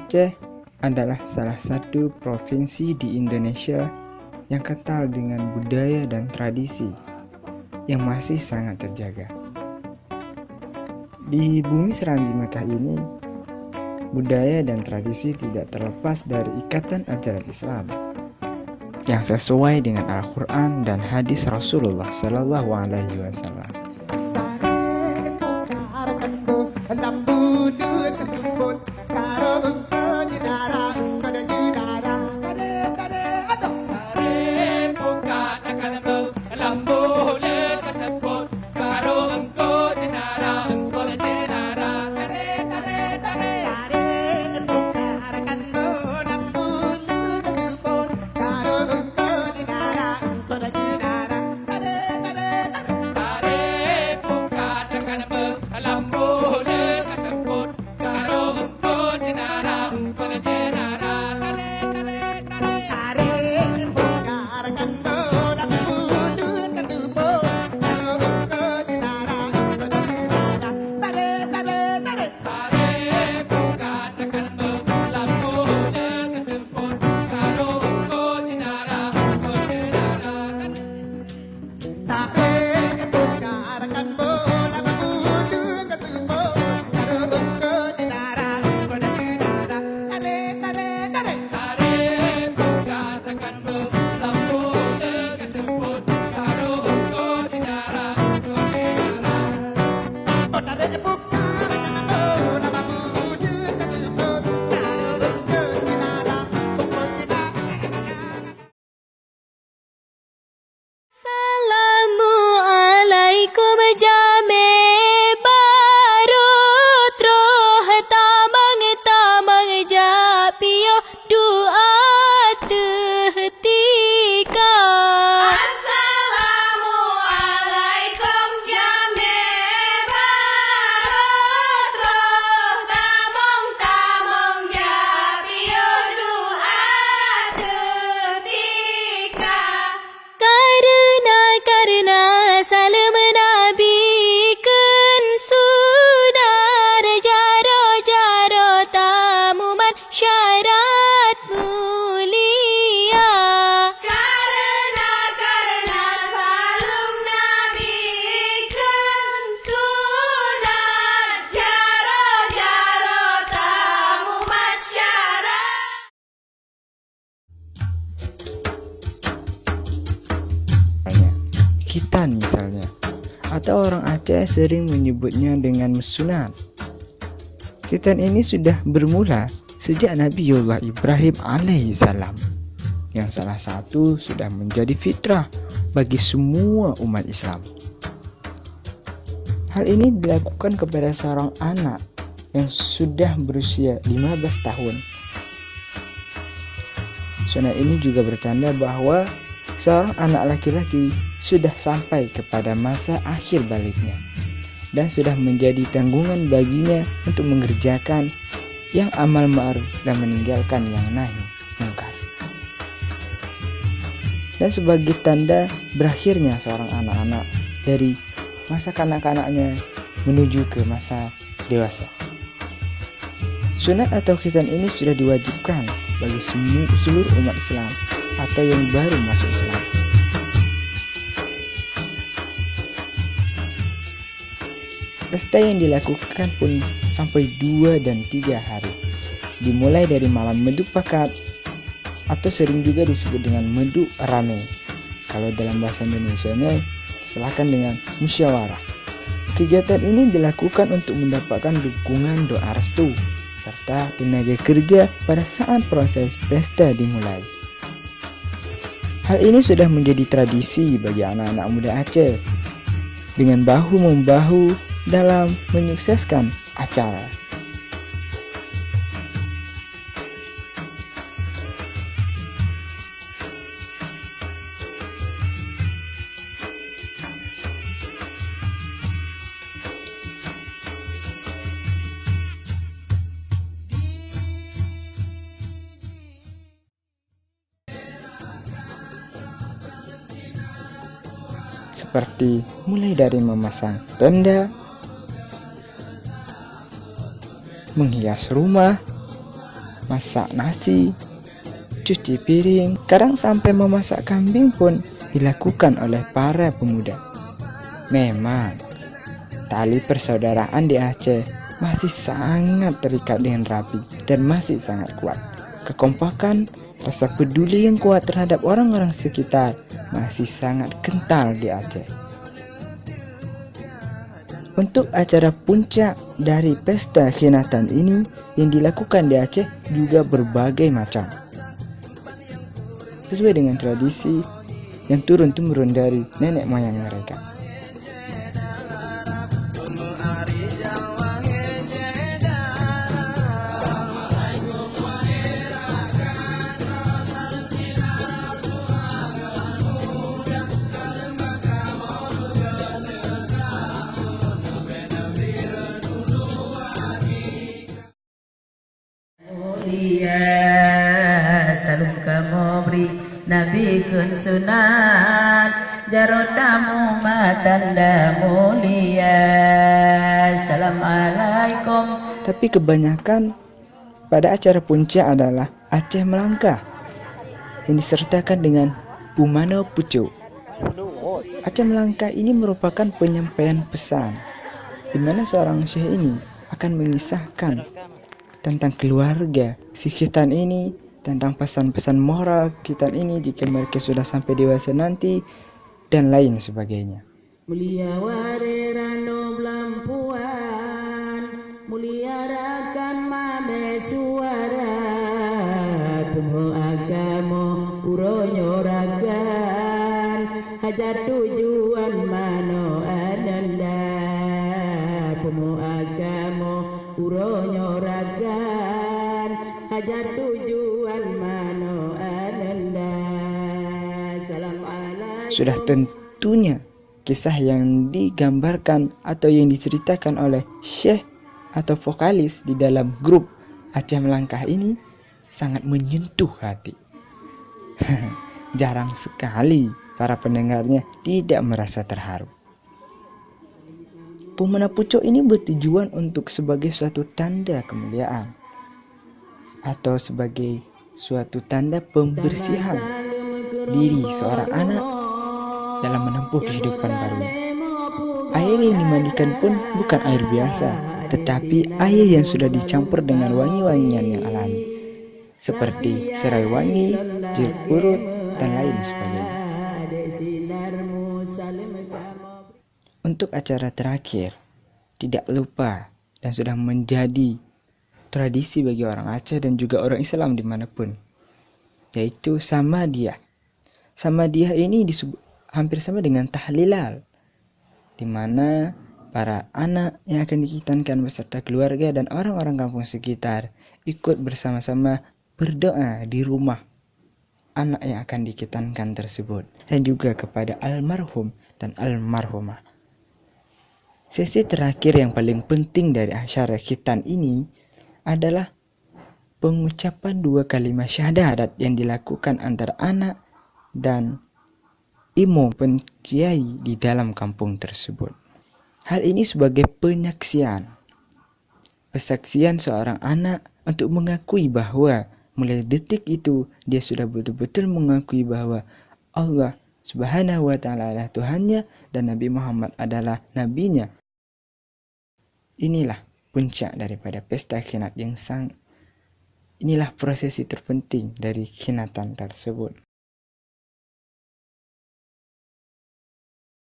Aceh adalah salah satu provinsi di Indonesia yang kental dengan budaya dan tradisi yang masih sangat terjaga. Di bumi Serambi Mekah ini, budaya dan tradisi tidak terlepas dari ikatan ajaran Islam yang sesuai dengan Al-Quran dan hadis Rasulullah Sallallahu Alaihi Wasallam. Khitan misalnya, atau orang Aceh sering menyebutnya dengan mesunat. Khitan ini sudah bermula sejak Nabiullah Ibrahim alaihissalam, yang salah satu sudah menjadi fitrah bagi semua umat Islam. Hal ini dilakukan kepada seorang anak yang sudah berusia 15 tahun. Sunat ini juga bertanda bahwa seorang anak laki-laki sudah sampai kepada masa akhir baliknya dan sudah menjadi tanggungan baginya untuk mengerjakan yang amal ma'ruf dan meninggalkan yang nahi mungkar. Dan sebagai tanda berakhirnya seorang anak-anak dari masa kanak-kanaknya menuju ke masa dewasa. Sunat atau khitan ini sudah diwajibkan bagi seluruh umat Islam atau yang baru masuk Islam. Pesta yang dilakukan pun sampai 2 dan 3 hari, dimulai dari malam meduk pakat atau sering juga disebut dengan meduk rame. Kalau dalam bahasa Indonesianya diserahkan dengan musyawarah. Kegiatan ini dilakukan untuk mendapatkan dukungan doa restu serta tenaga kerja pada saat proses pesta dimulai. Hal ini sudah menjadi tradisi bagi anak-anak muda Aceh dengan bahu-membahu dalam menyukseskan acara. Seperti mulai dari memasang tenda, menghias rumah, masak nasi, cuci piring, kadang sampai memasak kambing pun dilakukan oleh para pemuda. Memang, tali persaudaraan di Aceh masih sangat terikat dengan rapi dan masih sangat kuat. Kekompakan, rasa peduli yang kuat terhadap orang-orang sekitar masih sangat kental di Aceh. Untuk acara puncak dari pesta Khinatan ini yang dilakukan di Aceh juga berbagai macam, sesuai dengan tradisi yang turun-temurun dari nenek moyang mereka. Salam kamu beri Nabi kun sunat jarotamu matanda mulia. Assalamualaikum. Tapi kebanyakan pada acara puncak adalah Aceh Melangkah yang disertakan dengan Pumana Pucuk. Aceh Melangkah ini merupakan penyampaian pesan di mana seorang syekh ini akan mengisahkan tentang keluarga si khitan ini, tentang pesan-pesan moral khitan ini jika mereka sudah sampai dewasa nanti, dan lain sebagainya. Mulia warerano belampuan, mulia rakan mame suara, tunggu agamo uronyo rakan, hajar tujuan mano ananda, tunggu agamo uronyo rakan, hajar tujuan mano ananda. Salam alaikum. Sudah tentunya kisah yang digambarkan atau yang diceritakan oleh syekh atau vokalis di dalam grup Aceh Melangkah ini sangat menyentuh hati. Jarang sekali para pendengarnya tidak merasa terharu. Pumana Pucuk ini bertujuan untuk sebagai suatu tanda kemuliaan atau sebagai suatu tanda pembersihan diri seorang anak dalam menempuh kehidupan baru. Air yang dimandikan pun bukan air biasa, tetapi air yang sudah dicampur dengan wangi-wangian yang alami, seperti serai wangi, jeruk purut, dan lain sebagainya. Untuk acara terakhir, tidak lupa dan sudah menjadi tradisi bagi orang Aceh dan juga orang Islam dimanapun, yaitu Samadiyah. Samadiyah ini hampir sama dengan tahlilal, di mana para anak yang akan dikhitankan beserta keluarga dan orang-orang kampung sekitar ikut bersama-sama berdoa di rumah anak yang akan dikhitankan tersebut, dan juga kepada almarhum dan almarhumah. Sesi terakhir yang paling penting dari acara khitan ini adalah pengucapan 2 kalimat syahadat yang dilakukan antara anak dan imam penkiai di dalam kampung tersebut. Hal ini sebagai penyaksian seorang anak untuk mengakui bahwa mulai detik itu dia sudah betul-betul mengakui bahwa Allah Subhanahu wa ta'ala adalah Tuhannya dan Nabi Muhammad adalah nabinya. Inilah puncak daripada pesta khinat inilah prosesi terpenting dari khinatan tersebut.